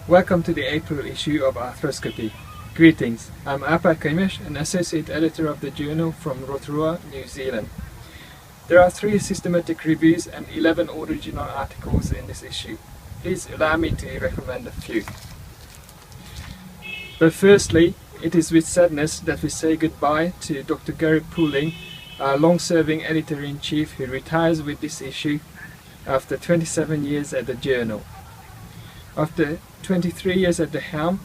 Welcome to the April issue of Arthroscopy. Greetings, I'm Arpad Konyves, an associate editor of the journal from Rotorua, New Zealand. There are 3 systematic reviews and 11 original articles in this issue. Please allow me to recommend a few. But firstly, it is with sadness that we say goodbye to Dr. Gary Pooling, our long-serving editor-in-chief who retires with this issue after 27 years at the journal. After 23 years at the helm,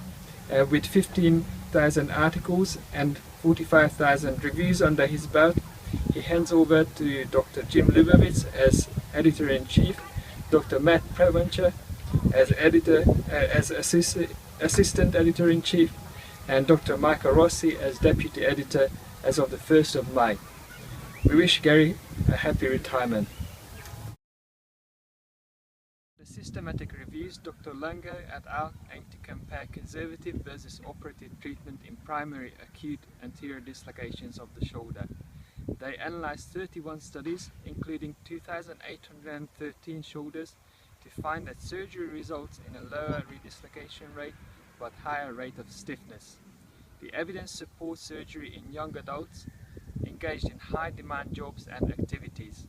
with 15,000 articles and 45,000 reviews under his belt, he hands over to Dr. Jim Leibowitz as editor-in-chief, Dr. Matt Preventure as assistant editor-in-chief, and Dr. Michael Rossi as deputy editor as of the 1st of May. We wish Gary a happy retirement. The systematic reviews Dr. Lungo et al. Aim to compare conservative versus operative treatment in primary acute anterior dislocations of the shoulder. They analyzed 31 studies, including 2,813 shoulders, to find that surgery results in a lower redislocation rate but higher rate of stiffness. The evidence supports surgery in young adults engaged in high demand jobs and activities.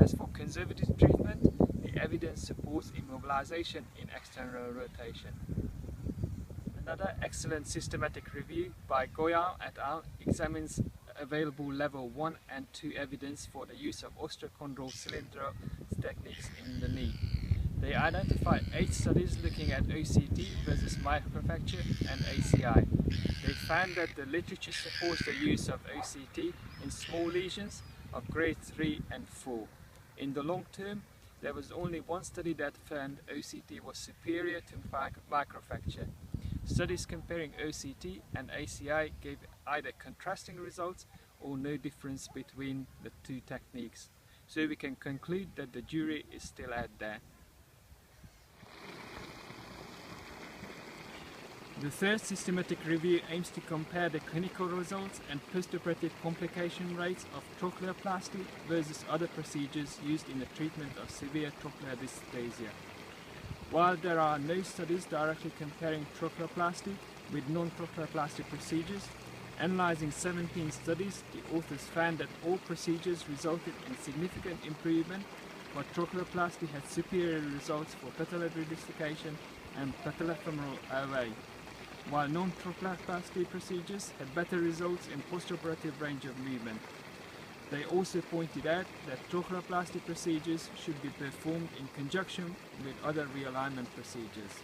As for conservative treatment, the evidence supports immobilization in external rotation. Another excellent systematic review by Goyal et al. Examines available level 1 and 2 evidence for the use of osteochondral cylindro techniques in the knee. They identified 8 studies looking at OCT versus microfracture and ACI. They found that the literature supports the use of OCT in small lesions of grade 3 and 4. In the long term, there was only one study that found OCT was superior to microfracture. Studies comparing OCT and ACI gave either contrasting results or no difference between the 2 techniques. So we can conclude that the jury is still out there. The third systematic review aims to compare the clinical results and postoperative complication rates of trochleoplasty versus other procedures used in the treatment of severe trochlear dysplasia. While there are no studies directly comparing trochleoplasty with non-trochleoplastic procedures, analyzing 17 studies, the authors found that all procedures resulted in significant improvement, but trochleoplasty had superior results for patellar dislocation and patellofemoral OA, while non-trochleoplasty procedures had better results in postoperative range of movement. They also pointed out that trochleoplasty procedures should be performed in conjunction with other realignment procedures.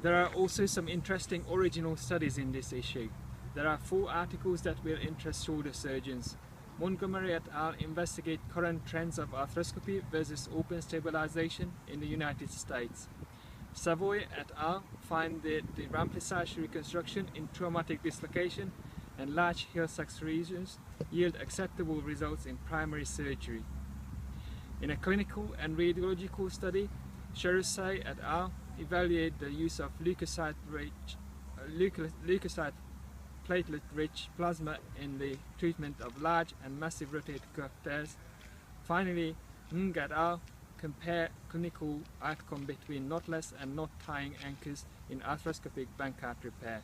There are also some interesting original studies in this issue. There are 4 articles that will interest shoulder surgeons. Montgomery et al. Investigate current trends of arthroscopy versus open stabilization in the United States. Savoy et al. Find that the remplissage reconstruction in traumatic dislocation and large heel sucks regions yield acceptable results in primary surgery. In a clinical and radiological study, Cherusay et al. Evaluate the use of leukocyte platelet-rich plasma in the treatment of large and massive rotator cuff tears. Finally, Ng et al. Compare clinical outcome between knotless and knot tying anchors in arthroscopic Bankart repair.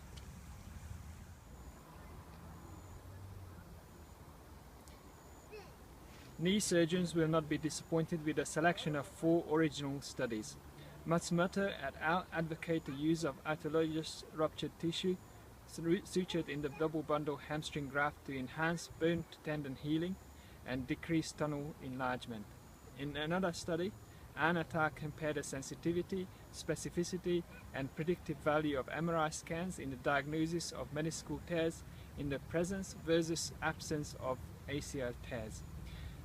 Knee surgeons will not be disappointed with a selection of 4 original studies. Matsumoto et al. Advocate the use of autologous ruptured tissue sutured in the double bundle hamstring graft to enhance bone to tendon healing and decrease tunnel enlargement. In another study, Ann et al. Compared the sensitivity, specificity and predictive value of MRI scans in the diagnosis of meniscal tears in the presence versus absence of ACL tears.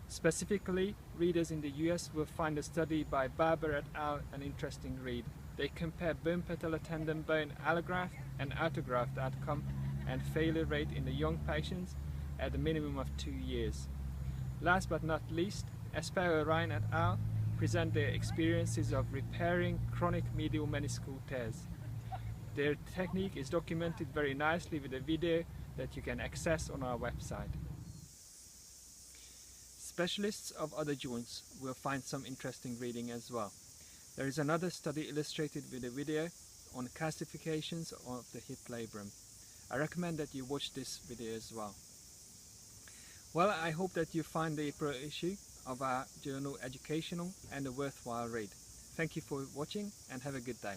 Specifically, readers in the US will find a study by Barber et al. An interesting read. They compare bone patellar tendon bone allograft and autograft outcome and failure rate in the young patients at a minimum of 2 years. Last but not least, Espero Ryan et al. Present their experiences of repairing chronic medial meniscal tears. Their technique is documented very nicely with a video that you can access on our website. Specialists of other joints will find some interesting reading as well. There is another study illustrated with a video on calcifications of the hip labrum. I recommend that you watch this video as well. Well, I hope that you find the April issue of our journal educational and a worthwhile read. Thank you for watching and have a good day.